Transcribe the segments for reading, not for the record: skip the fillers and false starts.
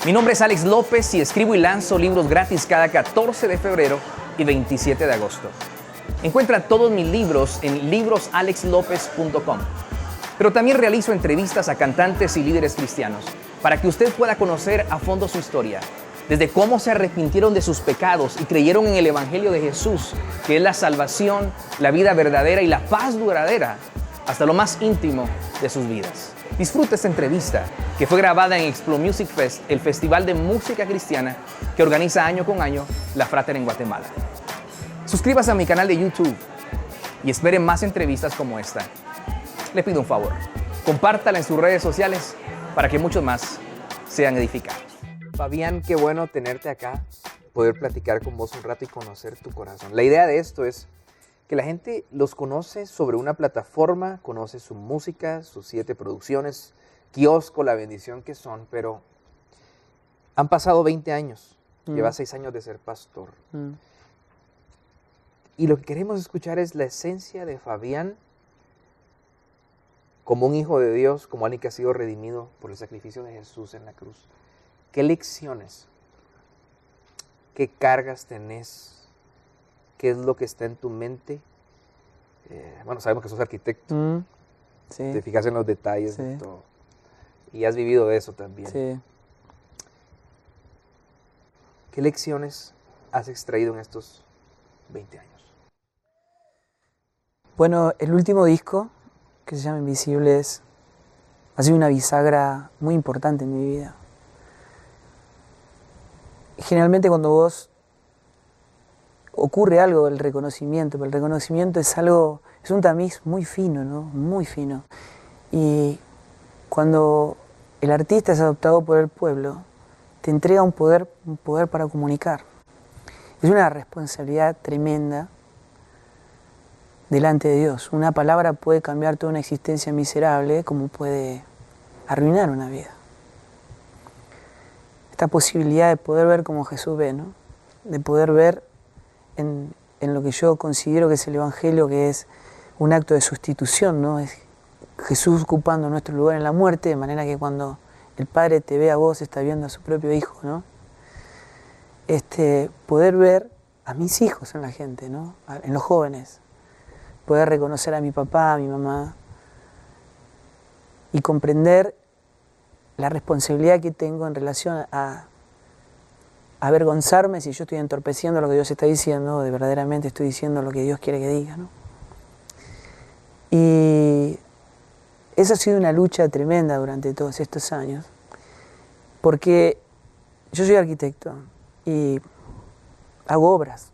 Mi nombre es Alex López y escribo y lanzo libros gratis cada 14 de febrero y 27 de agosto. Encuentra todos mis libros en librosalexlopez.com. Pero también realizo entrevistas a cantantes y líderes cristianos para que usted pueda conocer a fondo su historia, desde cómo se arrepintieron de sus pecados y creyeron en el Evangelio de Jesús, que es la salvación, la vida verdadera y la paz duradera, hasta lo más íntimo de sus vidas. Disfruta esta entrevista que fue grabada en Explo Music Fest, el festival de música cristiana que organiza año con año la Frater en Guatemala. Suscríbase a mi canal de YouTube y espere más entrevistas como esta. Le pido un favor, compártala en sus redes sociales para que muchos más sean edificados. Fabián, qué bueno tenerte acá, poder platicar con vos un rato y conocer tu corazón. La idea de esto es que la gente los conoce sobre una plataforma, conoce su música, sus 7 producciones, Kiosco, la bendición que son, pero han pasado 20 años, llevas 6 años de ser pastor. Y lo que queremos escuchar es la esencia de Fabián como un hijo de Dios, como alguien que ha sido redimido por el sacrificio de Jesús en la cruz. ¿Qué lecciones, qué cargas tenés? ¿Qué es lo que está en tu mente? Bueno, sabemos que sos arquitecto. Sí. Te fijas en los detalles de todo. Y has vivido de eso también. Sí. ¿Qué lecciones has extraído en estos 20 años? Bueno, el último disco, que se llama Invisibles, ha sido una bisagra muy importante en mi vida. Generalmente cuando vos ocurre algo del reconocimiento, pero el reconocimiento es algo, es un tamiz muy fino, ¿no? Muy fino. Y cuando el artista es adoptado por el pueblo, te entrega un poder para comunicar. Es una responsabilidad tremenda delante de Dios. Una palabra puede cambiar toda una existencia miserable, como puede arruinar una vida. Esta posibilidad de poder ver como Jesús ve, ¿no? De poder ver en lo que yo considero que es el Evangelio, que es un acto de sustitución, ¿no? Es Jesús ocupando nuestro lugar en la muerte, de manera que cuando el Padre te ve a vos, está viendo a su propio Hijo, ¿no? Poder ver a mis hijos en la gente, ¿no? En los jóvenes. Poder reconocer a mi papá, a mi mamá, y comprender la responsabilidad que tengo en relación a avergonzarme si yo estoy entorpeciendo lo que Dios está diciendo, o de verdaderamente estoy diciendo lo que Dios quiere que diga, ¿no? Y esa ha sido una lucha tremenda durante todos estos años, porque yo soy arquitecto y hago obras.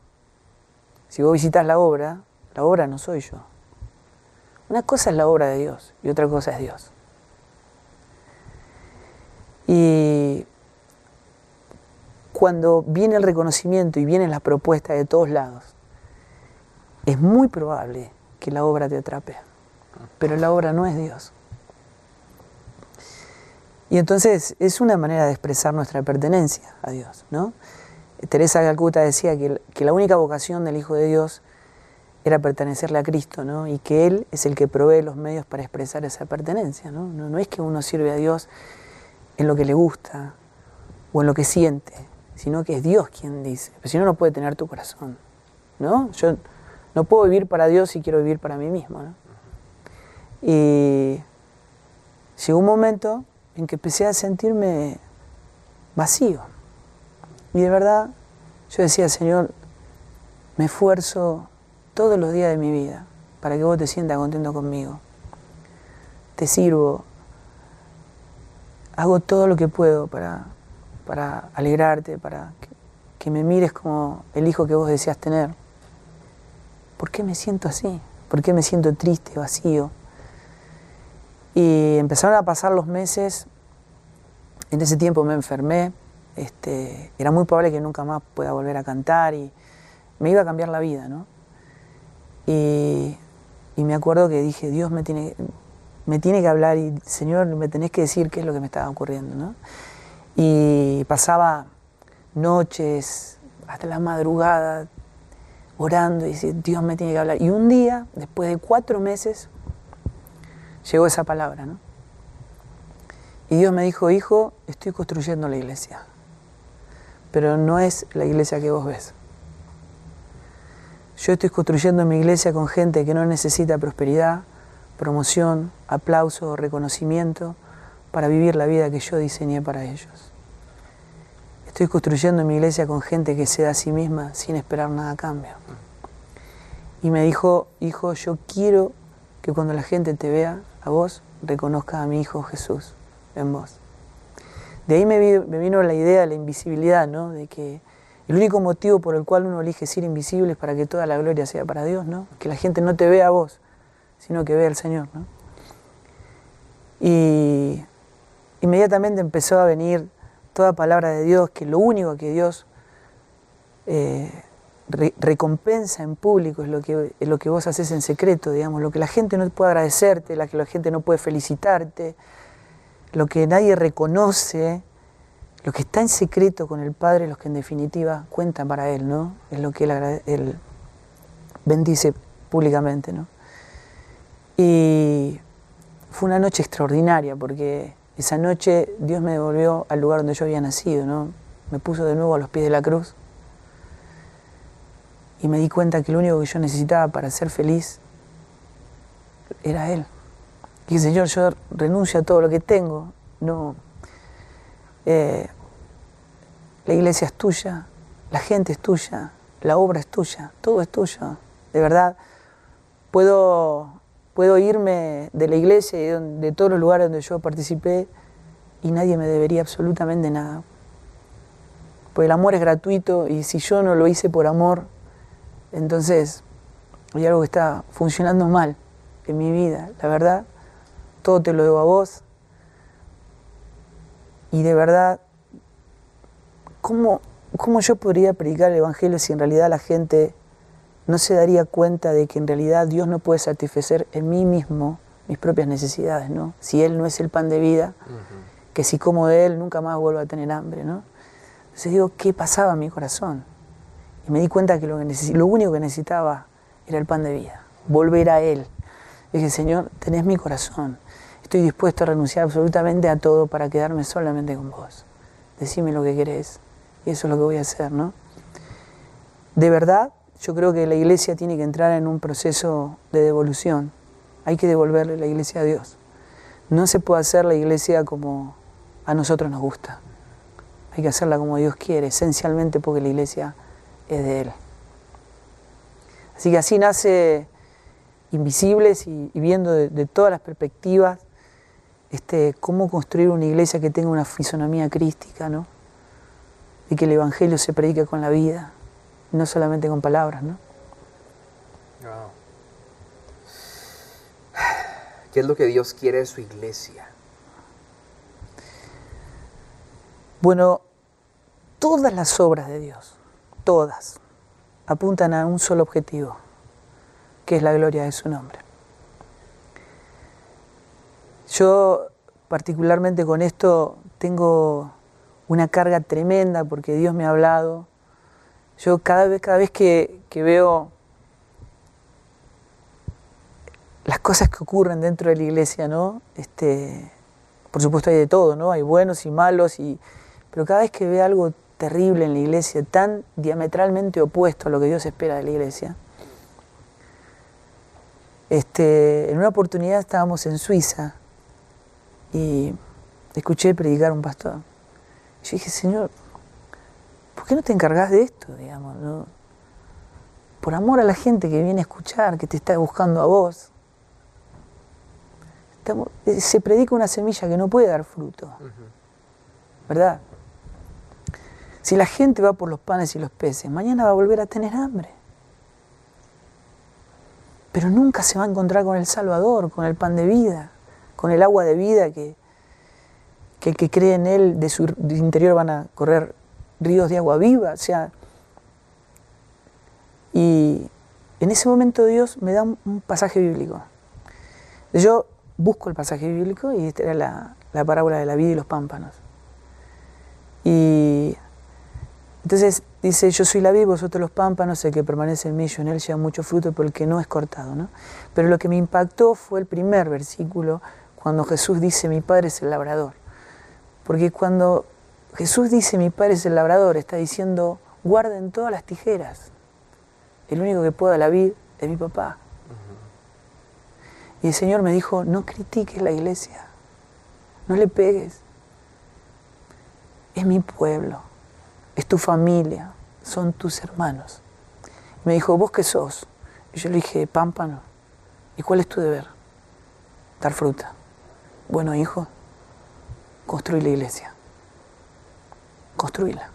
Si vos visitas la obra no soy yo. Una cosa es la obra de Dios y otra cosa es Dios. Y cuando viene el reconocimiento y vienen las propuestas de todos lados, es muy probable que la obra te atrape, pero la obra no es Dios. Y entonces es una manera de expresar nuestra pertenencia a Dios, ¿no? Teresa de Calcuta decía que la única vocación del Hijo de Dios era pertenecerle a Cristo, ¿no? Y que Él es el que provee los medios para expresar esa pertenencia, ¿no? No es que uno sirve a Dios en lo que le gusta o en lo que siente, sino que es Dios quien dice. Pero si no, no puede tener tu corazón, ¿no? Yo no puedo vivir para Dios si quiero vivir para mí mismo, ¿no? Y llegó un momento en que empecé a sentirme vacío. Y de verdad, yo decía, Señor, me esfuerzo todos los días de mi vida para que vos te sientas contento conmigo. Te sirvo. Hago todo lo que puedo para alegrarte, para que me mires como el hijo que vos deseas tener. ¿Por qué me siento así? ¿Por qué me siento triste, vacío? Y empezaron a pasar los meses. En ese tiempo me enfermé. Era muy probable que nunca más pueda volver a cantar y me iba a cambiar la vida, ¿no? Y me acuerdo que dije, Dios me tiene que hablar y, Señor, me tenés que decir qué es lo que me estaba ocurriendo, ¿no? Y pasaba noches, hasta la madrugada, orando y decía, Dios me tiene que hablar. Y un día, después de 4 meses, llegó esa palabra, ¿no? Y Dios me dijo, hijo, estoy construyendo la iglesia, pero no es la iglesia que vos ves. Yo estoy construyendo mi iglesia con gente que no necesita prosperidad, promoción, aplauso o reconocimiento para vivir la vida que yo diseñé para ellos. Estoy construyendo mi iglesia con gente que se da a sí misma sin esperar nada a cambio. Y me dijo, hijo, yo quiero que cuando la gente te vea a vos, reconozca a mi hijo Jesús en vos. De ahí me vino la idea de la invisibilidad, ¿no? De que el único motivo por el cual uno elige ser invisible es para que toda la gloria sea para Dios, ¿no? Que la gente no te vea a vos, sino que vea al Señor, ¿no? Y inmediatamente empezó a venir toda palabra de Dios, que lo único que Dios recompensa en público es lo que vos haces en secreto, digamos, lo que la gente no puede agradecerte, lo que la gente no puede felicitarte, lo que nadie reconoce, lo que está en secreto con el Padre, los que en definitiva cuentan para Él, ¿no? Es lo que Él bendice públicamente, ¿no? Y fue una noche extraordinaria porque esa noche Dios me devolvió al lugar donde yo había nacido, ¿no? Me puso de nuevo a los pies de la cruz y me di cuenta que lo único que yo necesitaba para ser feliz era Él. Y Señor, yo renuncio a todo lo que tengo, no. La iglesia es tuya, la gente es tuya, la obra es tuya, todo es tuyo. De verdad, puedo irme de la iglesia y de todos los lugares donde yo participé y nadie me debería absolutamente nada. Porque el amor es gratuito y si yo no lo hice por amor, entonces hay algo que está funcionando mal en mi vida. La verdad, todo te lo debo a vos. Y de verdad, ¿cómo yo podría predicar el Evangelio si en realidad la gente no se daría cuenta de que en realidad Dios no puede satisfacer en mí mismo mis propias necesidades, ¿no? Si Él no es el pan de vida, que si como de Él nunca más vuelvo a tener hambre, ¿no? Entonces digo, ¿qué pasaba en mi corazón? Y me di cuenta que lo único que necesitaba era el pan de vida, volver a Él. Y dije, Señor, tenés mi corazón, estoy dispuesto a renunciar absolutamente a todo para quedarme solamente con vos. Decime lo que querés y eso es lo que voy a hacer, ¿no? De verdad, yo creo que la iglesia tiene que entrar en un proceso de devolución. Hay que devolverle la iglesia a Dios. No se puede hacer la iglesia como a nosotros nos gusta. Hay que hacerla como Dios quiere, esencialmente porque la iglesia es de Él. Así que así nace Invisibles y viendo de todas las perspectivas cómo construir una iglesia que tenga una fisonomía crística, ¿no? Y que el Evangelio se predique con la vida, no solamente con palabras, ¿no? Wow. ¿Qué es lo que Dios quiere de su iglesia? Bueno, todas las obras de Dios, todas, apuntan a un solo objetivo, que es la gloria de su nombre. Yo particularmente con esto tengo una carga tremenda porque Dios me ha hablado. Yo cada vez que veo las cosas que ocurren dentro de la iglesia, ¿no? Por supuesto hay de todo, ¿no? Hay buenos y malos, pero cada vez que veo algo terrible en la iglesia, tan diametralmente opuesto a lo que Dios espera de la iglesia. En una oportunidad estábamos en Suiza y escuché predicar a un pastor. Yo dije, Señor, ¿por qué no te encargás de esto, digamos, ¿no? Por amor a la gente que viene a escuchar, que te está buscando a vos. Se predica una semilla que no puede dar fruto, ¿verdad? Si la gente va por los panes y los peces, mañana va a volver a tener hambre. Pero nunca se va a encontrar con el Salvador, con el pan de vida, con el agua de vida que el que cree en Él, de su interior van a correr ríos de agua viva. O sea, y en ese momento Dios me da un pasaje bíblico. Yo busco el pasaje bíblico y esta era la parábola de la vid y los pámpanos. Y entonces dice, yo soy la vid, vosotros los pámpanos, el que permanece en mí, yo en él, lleva mucho fruto, pero el que no es cortado, ¿no? Pero lo que me impactó fue el primer versículo, cuando Jesús dice, mi Padre es el labrador. Porque cuando Jesús dice mi Padre es el labrador, está diciendo guarden todas las tijeras. El único que pueda la vid es mi papá. Y el Señor me dijo, no critiques la iglesia, no le pegues. Es mi pueblo, es tu familia, son tus hermanos. Y me dijo, ¿vos qué sos? Y yo le dije, pámpano. ¿Y cuál es tu deber? Dar fruta. Bueno, hijo, construí la iglesia. Construíla.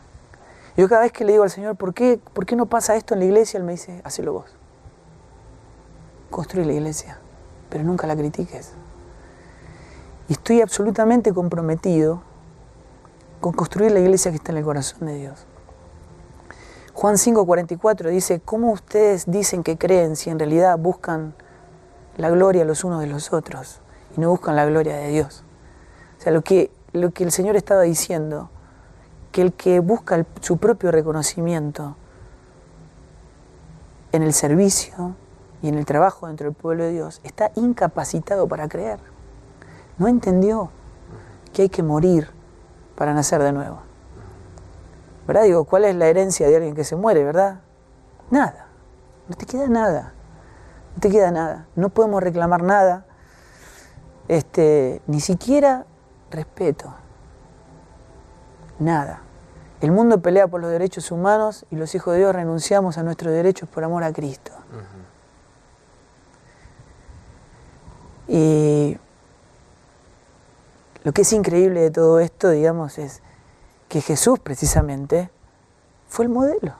Yo cada vez que le digo al Señor, ¿por qué no pasa esto en la iglesia? Él me dice, hacelo vos. Construí la iglesia, pero nunca la critiques. Y estoy absolutamente comprometido con construir la iglesia que está en el corazón de Dios. Juan 5:44 dice, ¿cómo ustedes dicen que creen si en realidad buscan la gloria los unos de los otros y no buscan la gloria de Dios? O sea, lo que el Señor estaba diciendo, que el que busca su propio reconocimiento en el servicio y en el trabajo dentro del pueblo de Dios, está incapacitado para creer. No entendió que hay que morir para nacer de nuevo. ¿Verdad? Digo, ¿cuál es la herencia de alguien que se muere, verdad? Nada. No te queda nada. No te queda nada. No podemos reclamar nada. Ni siquiera respeto. Nada. El mundo pelea por los derechos humanos y los hijos de Dios renunciamos a nuestros derechos por amor a Cristo. Y lo que es increíble de todo esto, digamos, es que Jesús precisamente fue el modelo.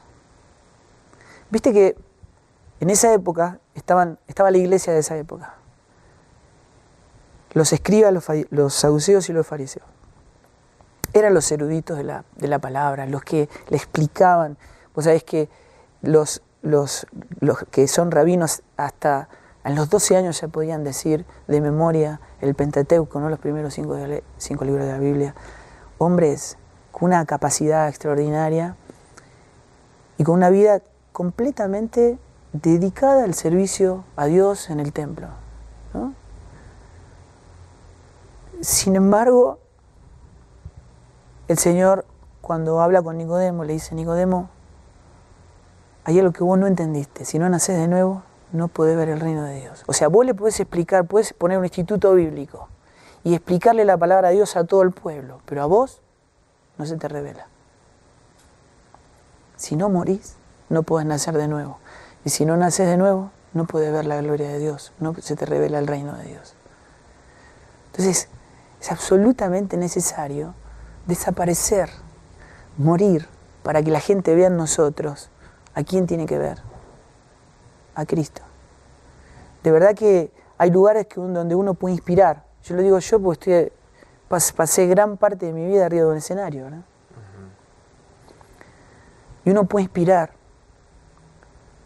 Viste que en esa época estaba la iglesia de esa época. Los escribas, los saduceos y los fariseos. Eran los eruditos de la palabra, los que le explicaban. Vos sabés que los que son rabinos hasta a los 12 años ya podían decir de memoria el Pentateuco, ¿no? Los primeros 5 libros de la Biblia. Hombres con una capacidad extraordinaria y con una vida completamente dedicada al servicio a Dios en el templo, ¿no? Sin embargo, el Señor, cuando habla con Nicodemo, le dice, Nicodemo, hay algo que vos no entendiste. Si no nacés de nuevo, no podés ver el reino de Dios. O sea, vos le podés explicar, podés poner un instituto bíblico y explicarle la palabra de Dios a todo el pueblo, pero a vos no se te revela. Si no morís, no podés nacer de nuevo. Y si no nacés de nuevo, no podés ver la gloria de Dios, no se te revela el reino de Dios. Entonces, es absolutamente necesario desaparecer, morir, para que la gente vea en nosotros a quién tiene que ver, a Cristo. De verdad que hay lugares donde uno puede inspirar. Yo lo digo yo porque pasé gran parte de mi vida arriba de un escenario, ¿verdad? Y uno puede inspirar,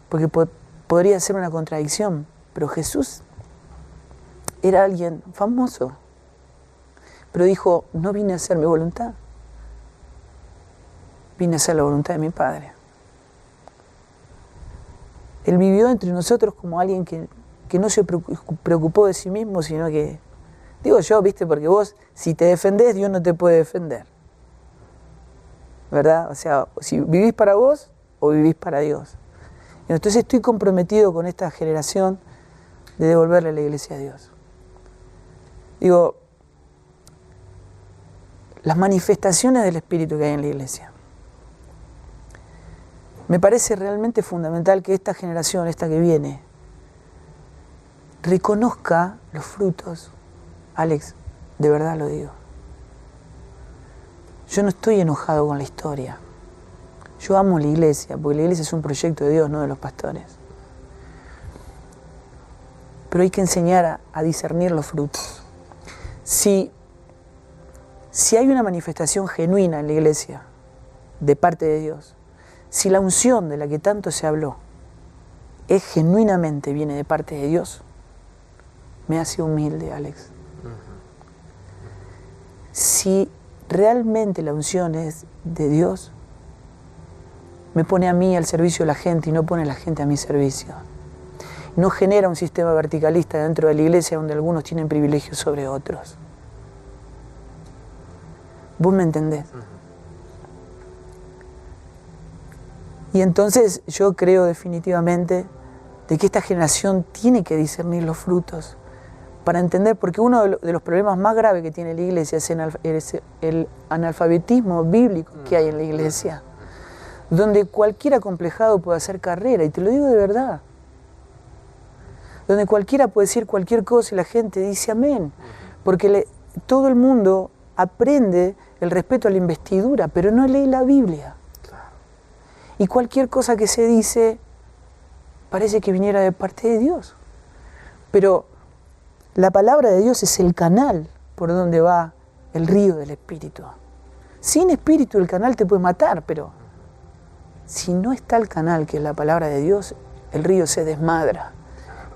porque podría ser una contradicción, pero Jesús era alguien famoso. Pero dijo, no vine a hacer mi voluntad, vine a hacer la voluntad de mi Padre. Él vivió entre nosotros como alguien que no se preocupó de sí mismo, sino que, digo yo, viste, porque vos, si te defendés, Dios no te puede defender. ¿Verdad? O sea, si vivís para vos o vivís para Dios. Y entonces estoy comprometido con esta generación de devolverle a la iglesia a Dios. Digo, las manifestaciones del Espíritu que hay en la iglesia. Me parece realmente fundamental que esta generación, esta que viene, reconozca los frutos. Alex, de verdad lo digo. Yo no estoy enojado con la historia. Yo amo la iglesia, porque la iglesia es un proyecto de Dios, no de los pastores. Pero hay que enseñar a discernir los frutos. Si hay una manifestación genuina en la iglesia, de parte de Dios, si la unción de la que tanto se habló es genuinamente viene de parte de Dios, me hace humilde, Alex. Si realmente la unción es de Dios, me pone a mí al servicio de la gente y no pone a la gente a mi servicio. No genera un sistema verticalista dentro de la iglesia donde algunos tienen privilegios sobre otros. Vos me entendés. Y entonces yo creo definitivamente de que esta generación tiene que discernir los frutos para entender, porque uno de los problemas más graves que tiene la iglesia es el analfabetismo bíblico que hay en la iglesia, donde cualquier acomplejado puede hacer carrera, y te lo digo de verdad, donde cualquiera puede decir cualquier cosa y la gente dice amén, porque todo el mundo aprende el respeto a la investidura, pero no lee la Biblia. Y cualquier cosa que se dice parece que viniera de parte de Dios. Pero la palabra de Dios es el canal por donde va el río del Espíritu. Sin Espíritu el canal te puede matar, pero si no está el canal, que es la palabra de Dios, el río se desmadra.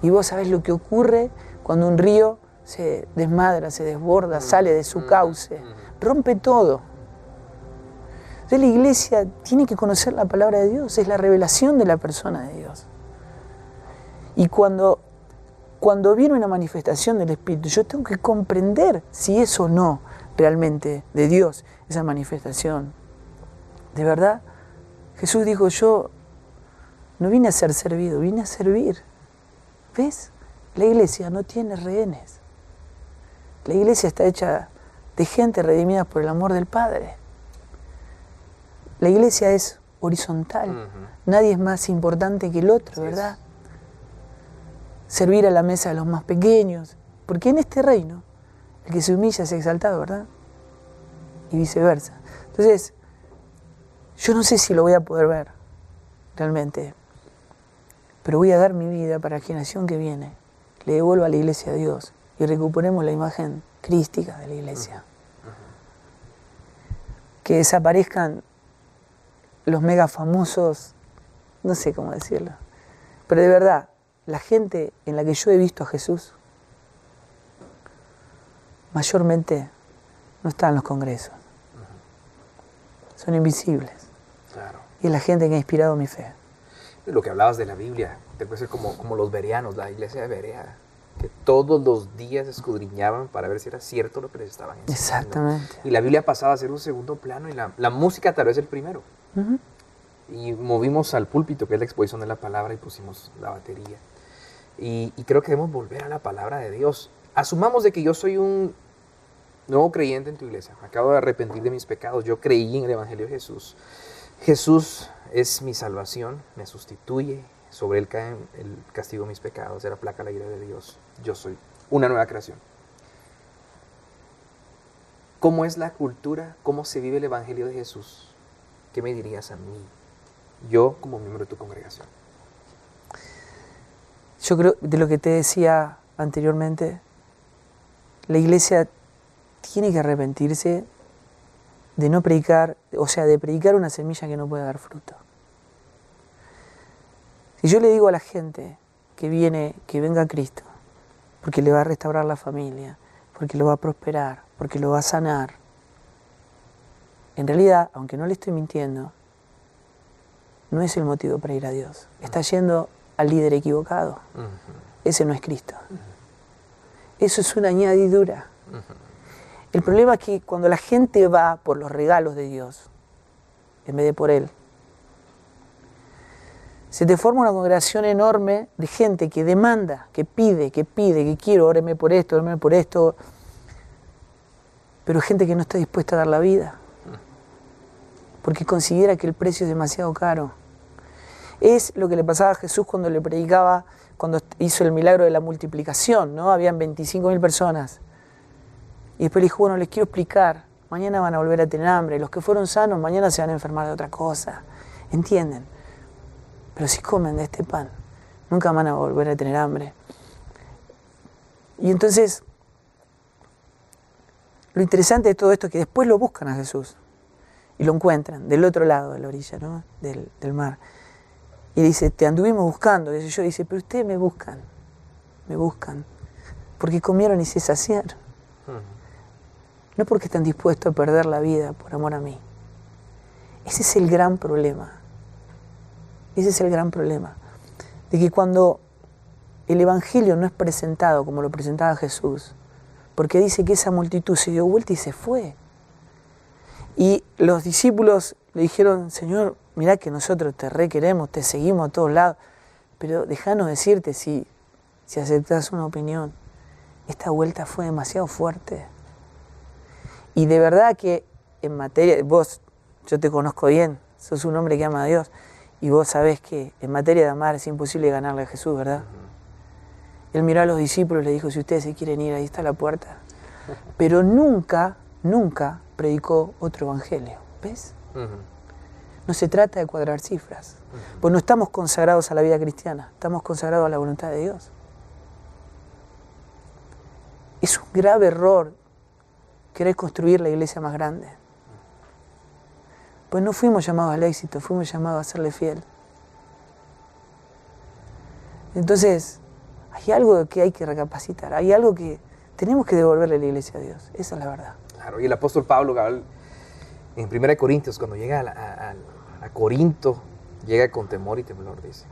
Y vos sabés lo que ocurre cuando un río se desmadra, se desborda, sale de su cauce, rompe todo. Entonces la iglesia tiene que conocer la palabra de Dios, es la revelación de la persona de Dios. Y cuando viene una manifestación del Espíritu, yo tengo que comprender si es o no realmente de Dios esa manifestación. De verdad, Jesús dijo, yo no vine a ser servido, vine a servir. ¿Ves? La iglesia no tiene rehenes. La iglesia está hecha de gente redimida por el amor del Padre. La iglesia es horizontal. Nadie es más importante que el otro, ¿verdad? Servir a la mesa de los más pequeños. Porque en este reino, el que se humilla es exaltado, ¿verdad? Y viceversa. Entonces, yo no sé si lo voy a poder ver realmente, pero voy a dar mi vida para la generación que viene. Le devuelva a la iglesia a Dios y recuperemos la imagen crística de la iglesia. Que desaparezcan los mega famosos, no sé cómo decirlo, pero de verdad, la gente en la que yo he visto a Jesús, mayormente no está en los congresos. Son invisibles. Claro. Y es la gente que ha inspirado mi fe. Lo que hablabas de la Biblia, te puede ser como los bereanos, la iglesia de Berea, que todos los días escudriñaban para ver si era cierto lo que les estaban enseñando. Exactamente. Y la Biblia pasaba a ser un segundo plano y la música tal vez el primero. Y movimos al púlpito, que es la exposición de la palabra, y pusimos la batería. Y creo que debemos volver a la palabra de Dios. Asumamos de que yo soy un nuevo creyente en tu iglesia. Me acabo de arrepentir de mis pecados. Yo creí en el Evangelio de Jesús. Jesús es mi salvación, me sustituye. Sobre él cae el castigo de mis pecados. Él aplaca la ira de Dios. Yo soy una nueva creación. ¿Cómo es la cultura? ¿Cómo se vive el Evangelio de Jesús? ¿Qué me dirías a mí? Yo como miembro de tu congregación. Yo creo, de lo que te decía anteriormente, la iglesia tiene que arrepentirse de no predicar, o sea, de predicar una semilla que no puede dar fruto. Si yo le digo a la gente que venga a Cristo, porque le va a restaurar la familia, porque lo va a prosperar, porque lo va a sanar, en realidad, aunque no le estoy mintiendo, no es el motivo para ir a Dios. Está yendo al líder equivocado. Ese no es Cristo. Eso es una añadidura. El problema es que cuando la gente va por los regalos de Dios, en vez de por Él, se te forma una congregación enorme de gente que demanda, que pide, que quiero, óreme por esto, pero gente que no está dispuesta a dar la vida, porque considera que el precio es demasiado caro. Es lo que le pasaba a Jesús cuando le predicaba, cuando hizo el milagro de la multiplicación, ¿no? Habían 25.000 personas. Y después le dijo, bueno, les quiero explicar, mañana van a volver a tener hambre, los que fueron sanos mañana se van a enfermar de otra cosa. ¿Entienden? Pero si comen de este pan, nunca van a volver a tener hambre. Y entonces, lo interesante de todo esto es que después lo buscan a Jesús y lo encuentran del otro lado de la orilla, ¿no? del mar. Y dice, te anduvimos buscando. Y yo dice, pero ustedes me buscan, porque comieron y se saciaron. No porque están dispuestos a perder la vida por amor a mí. Ese es el gran problema. Ese es el gran problema. De que cuando el Evangelio no es presentado como lo presentaba Jesús, porque dice que esa multitud se dio vuelta y se fue. Y los discípulos le dijeron, Señor, mirá que nosotros te requeremos, te seguimos a todos lados, pero déjanos decirte si aceptás una opinión. Esta vuelta fue demasiado fuerte. Y de verdad que en materia, yo te conozco bien, sos un hombre que ama a Dios, y vos sabés que en materia de amar es imposible ganarle a Jesús, ¿verdad? Él miró a los discípulos y le dijo, si ustedes se quieren ir, ahí está la puerta. Pero nunca predicó otro evangelio, ¿ves? No se trata de cuadrar cifras, pues no estamos consagrados a la vida cristiana, estamos consagrados a la voluntad de Dios. Es un grave error querer construir la iglesia más grande. Pues no fuimos llamados al éxito, fuimos llamados a serle fiel. Entonces, hay algo que hay que recapacitar, hay algo que tenemos que devolverle a la iglesia a Dios. Esa es la verdad. Claro, y el apóstol Pablo, Gabriel, en 1 Corintios, cuando llega a Corinto, llega con temor y temblor, dice.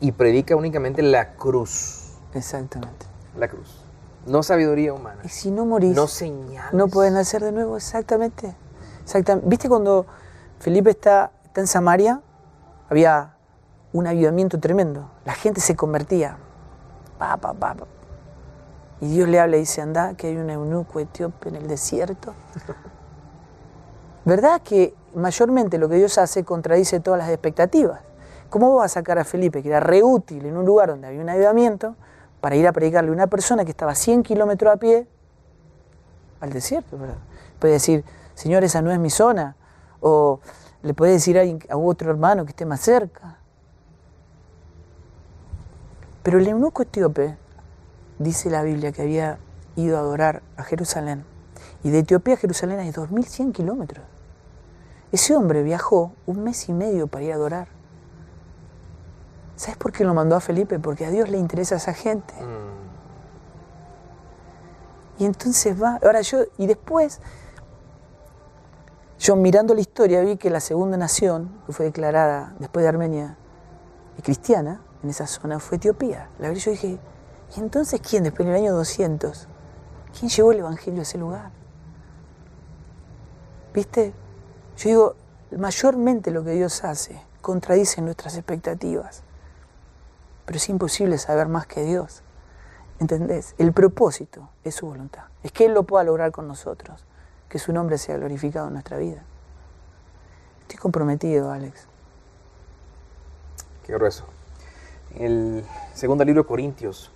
Y predica únicamente la cruz. Exactamente. La cruz. No sabiduría humana. Y si no morís, no señales. No pueden nacer de nuevo, exactamente. ¿Viste cuando Felipe está en Samaria? Había un avivamiento tremendo. La gente se convertía. Y Dios le habla y dice, anda, que hay un eunuco etíope en el desierto. ¿Verdad que mayormente lo que Dios hace contradice todas las expectativas? ¿Cómo vas a sacar a Felipe, que era re útil en un lugar donde había un avivamiento, para ir a predicarle a una persona que estaba 100 kilómetros a pie al desierto, ¿verdad? Puede decir, Señor, esa no es mi zona. O le puede decir a otro hermano que esté más cerca. Pero el eunuco etíope, dice la Biblia, que había ido a adorar a Jerusalén. Y de Etiopía a Jerusalén hay 2100 kilómetros. Ese hombre viajó 1 mes y medio para ir a adorar. ¿Sabes por qué lo mandó a Felipe? Porque a Dios le interesa a esa gente. Y entonces va. Después, yo mirando la historia vi que la segunda nación que fue declarada después de Armenia cristiana en esa zona fue Etiopía. La verdad, yo dije, ¿y entonces quién después en el año 200? ¿Quién llevó el evangelio a ese lugar? ¿Viste? Yo digo, mayormente lo que Dios hace contradice nuestras expectativas. Pero es imposible saber más que Dios. ¿Entendés? El propósito es su voluntad. Es que Él lo pueda lograr con nosotros. Que su nombre sea glorificado en nuestra vida. Estoy comprometido, Alex. Qué grueso. En el segundo libro de Corintios,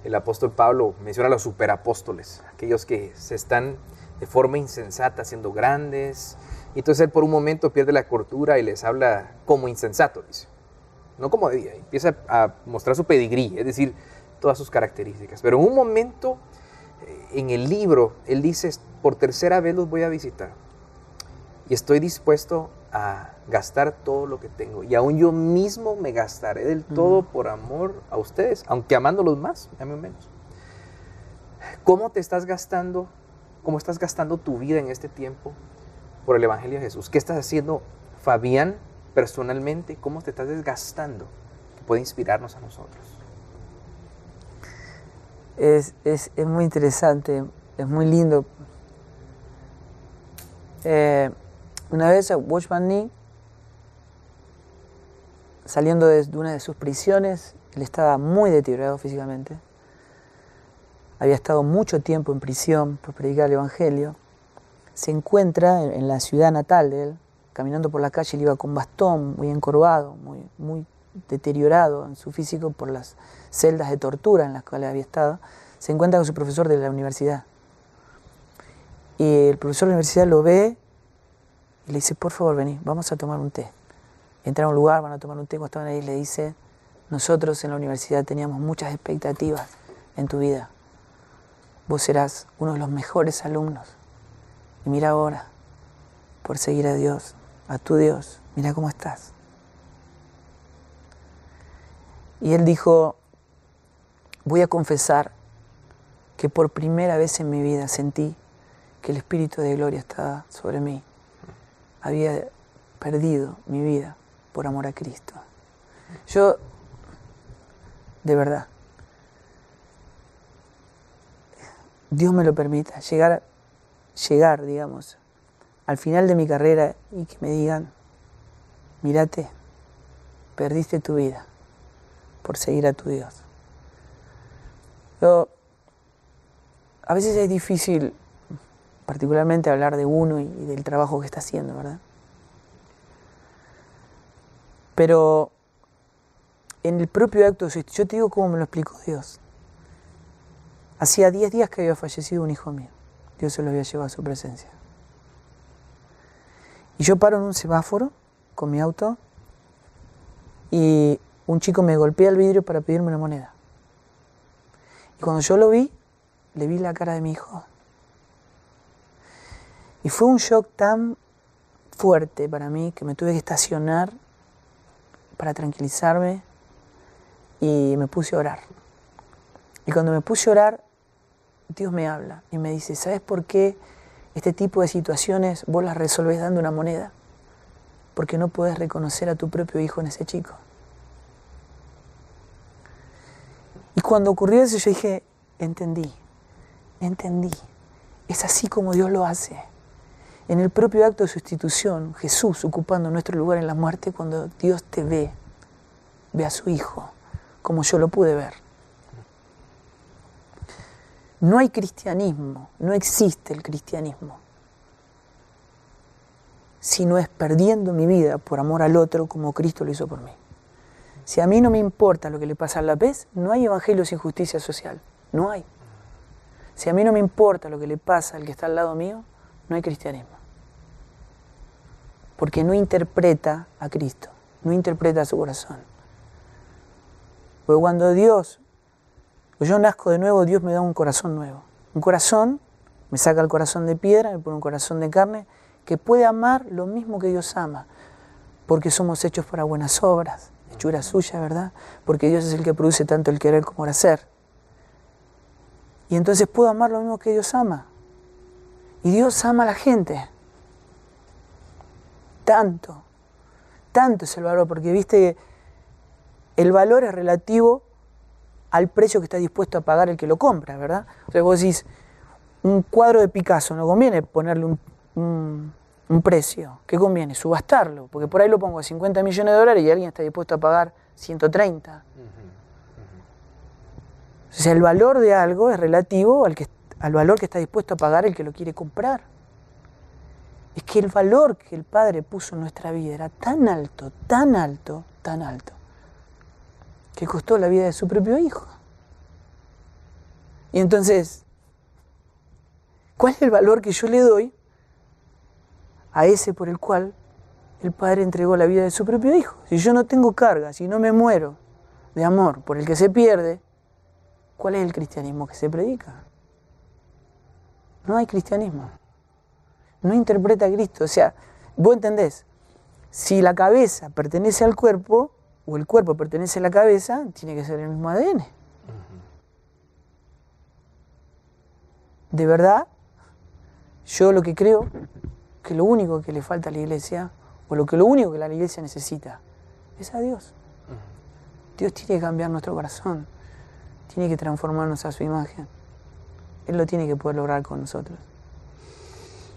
el apóstol Pablo menciona a los superapóstoles, aquellos que se están de forma insensata haciendo grandes. Y entonces él por un momento pierde la cordura y les habla como insensato, dice. No como de día. Empieza a mostrar su pedigrí, es decir, todas sus características. Pero en un momento, en el libro, él dice, por tercera vez los voy a visitar. Y estoy dispuesto a gastar todo lo que tengo. Y aún yo mismo me gastaré del todo por amor a ustedes, aunque amándolos más, a mí menos. ¿Cómo te estás gastando? ¿Cómo estás gastando tu vida en este tiempo por el Evangelio de Jesús? ¿Qué estás haciendo, Fabián, personalmente? ¿Cómo te estás desgastando? Que puede inspirarnos a nosotros. Es muy interesante, es muy lindo. Una vez Watchman Nee, saliendo de una de sus prisiones, él estaba muy deteriorado físicamente. Había estado mucho tiempo en prisión por predicar el Evangelio. Se encuentra en la ciudad natal de él, caminando por la calle, él iba con bastón, muy encorvado, muy deteriorado en su físico por las celdas de tortura en las cuales había estado. Se encuentra con su profesor de la universidad. Y el profesor de la universidad lo ve y le dice, por favor, vení, vamos a tomar un té. Entra a un lugar, van a tomar un té, cuando estaban ahí le dice, nosotros en la universidad teníamos muchas expectativas en tu vida. Vos serás uno de los mejores alumnos. Y mira ahora, por seguir a Dios, a tu Dios, mira cómo estás. Y él dijo, voy a confesar que por primera vez en mi vida sentí que el Espíritu de Gloria estaba sobre mí. Había perdido mi vida por amor a Cristo. Yo, de verdad, Dios me lo permita, llegar llegar, digamos, al final de mi carrera y que me digan, mírate, perdiste tu vida por seguir a tu Dios. A veces es difícil, particularmente hablar de uno y del trabajo que está haciendo, ¿verdad? Pero en el propio acto, yo te digo cómo me lo explicó Dios. Hacía 10 días que había fallecido un hijo mío. Dios se lo había llevado a su presencia. Y yo paro en un semáforo con mi auto y un chico me golpea el vidrio para pedirme una moneda. Y cuando yo lo vi, le vi la cara de mi hijo. Y fue un shock tan fuerte para mí que me tuve que estacionar para tranquilizarme y me puse a orar. Y cuando me puse a orar, Dios me habla y me dice, ¿sabes por qué este tipo de situaciones vos las resolvés dando una moneda? Porque no podés reconocer a tu propio hijo en ese chico. Y cuando ocurrió eso yo dije, entendí. Es así como Dios lo hace. En el propio acto de sustitución, Jesús ocupando nuestro lugar en la muerte, cuando Dios te ve a su hijo, como yo lo pude ver. No hay cristianismo, no existe el cristianismo, si no es perdiendo mi vida por amor al otro como Cristo lo hizo por mí. Si a mí no me importa lo que le pasa a la vez, no hay evangelio sin justicia social, no hay. Si a mí no me importa lo que le pasa al que está al lado mío, no hay cristianismo. Porque no interpreta a Cristo, no interpreta a su corazón. Porque cuando yo nazco de nuevo, Dios me da un corazón nuevo. Un corazón, me saca el corazón de piedra, me pone un corazón de carne, que puede amar lo mismo que Dios ama. Porque somos hechos para buenas obras, hechura suya, ¿verdad? Porque Dios es el que produce tanto el querer como el hacer. Y entonces puedo amar lo mismo que Dios ama. Y Dios ama a la gente. Tanto es el valor, porque viste, el valor es relativo al precio que está dispuesto a pagar el que lo compra, ¿verdad? O sea, vos decís, un cuadro de Picasso, no conviene ponerle un precio. ¿Qué conviene? Subastarlo, porque por ahí lo pongo a 50 millones de dólares y alguien está dispuesto a pagar 130. O sea, el valor de algo es relativo al valor que está dispuesto a pagar el que lo quiere comprar. Es que el valor que el Padre puso en nuestra vida era tan alto, que costó la vida de su propio hijo. Y entonces, ¿cuál es el valor que yo le doy a ese por el cual el Padre entregó la vida de su propio hijo? Si yo no tengo carga, si no me muero de amor por el que se pierde, ¿cuál es el cristianismo que se predica? No hay cristianismo. No interpreta a Cristo. O sea, vos entendés, si la cabeza pertenece al cuerpo, o el cuerpo pertenece a la cabeza, tiene que ser el mismo ADN. De verdad, yo lo que creo, que lo único que le falta a la iglesia, o lo único que la iglesia necesita, es a Dios. Dios tiene que cambiar nuestro corazón, tiene que transformarnos a su imagen. Él lo tiene que poder lograr con nosotros.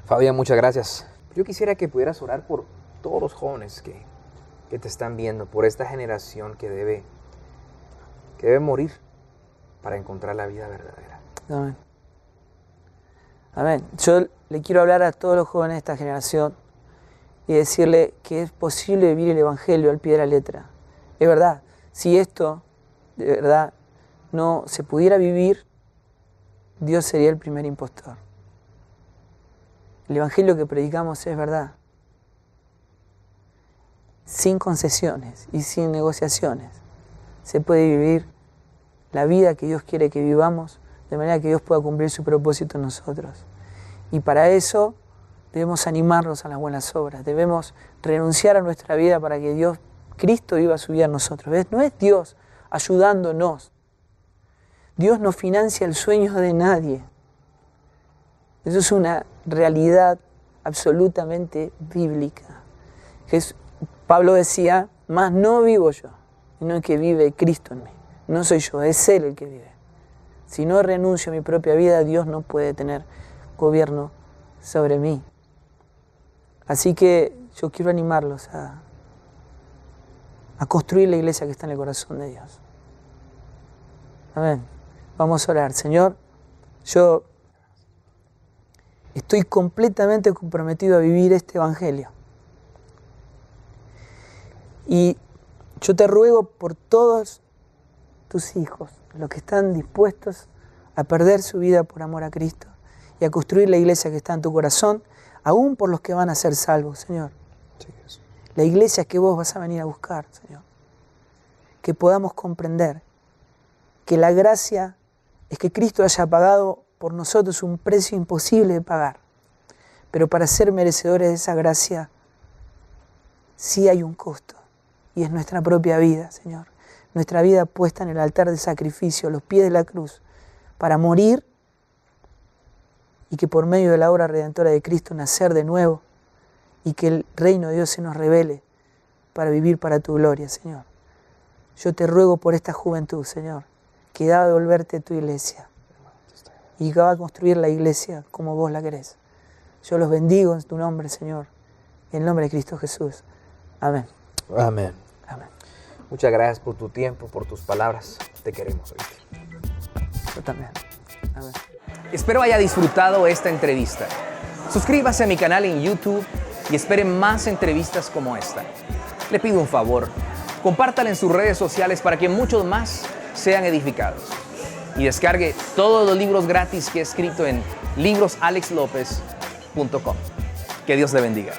Fabián, muchas gracias. Yo quisiera que pudieras orar por todos los jóvenes que te están viendo, por esta generación que debe morir para encontrar la vida verdadera. Amén. Amén. Yo le quiero hablar a todos los jóvenes de esta generación y decirle que es posible vivir el Evangelio al pie de la letra. Es verdad, si esto de verdad no se pudiera vivir, Dios sería el primer impostor. El Evangelio que predicamos es verdad. Sin concesiones y sin negociaciones se puede vivir la vida que Dios quiere que vivamos, de manera que Dios pueda cumplir su propósito en nosotros. Y para eso debemos animarnos a las buenas obras, debemos renunciar a nuestra vida para que Cristo viva su vida en nosotros. ¿Ves? No es Dios ayudándonos. Dios no financia el sueño de nadie. Eso es una realidad absolutamente bíblica. Pablo decía, mas no vivo yo, sino que vive Cristo en mí. No soy yo, es Él el que vive. Si no renuncio a mi propia vida, Dios no puede tener gobierno sobre mí. Así que yo quiero animarlos a construir la iglesia que está en el corazón de Dios. Amén. Vamos a orar. Señor, yo estoy completamente comprometido a vivir este evangelio. Y yo te ruego por todos tus hijos, los que están dispuestos a perder su vida por amor a Cristo y a construir la iglesia que está en tu corazón, aún por los que van a ser salvos, Señor. La iglesia que vos vas a venir a buscar, Señor. Que podamos comprender que la gracia es que Cristo haya pagado por nosotros un precio imposible de pagar. Pero para ser merecedores de esa gracia, sí hay un costo. Y es nuestra propia vida, Señor. Nuestra vida puesta en el altar de sacrificio, a los pies de la cruz, para morir y que por medio de la obra redentora de Cristo nacer de nuevo y que el reino de Dios se nos revele para vivir para tu gloria, Señor. Yo te ruego por esta juventud, Señor, que va a devolverte tu iglesia y que va a construir la iglesia como vos la querés. Yo los bendigo en tu nombre, Señor, en el nombre de Cristo Jesús. Amén. Amén. Amén. Muchas gracias por tu tiempo, por tus palabras. Te queremos hoy. Yo también. Amén. Espero haya disfrutado esta entrevista. Suscríbase a mi canal en YouTube y espere más entrevistas como esta. Le pido un favor, compártala en sus redes sociales para que muchos más sean edificados. Y descargue todos los libros gratis que he escrito en librosalexlopez.com. Que Dios le bendiga.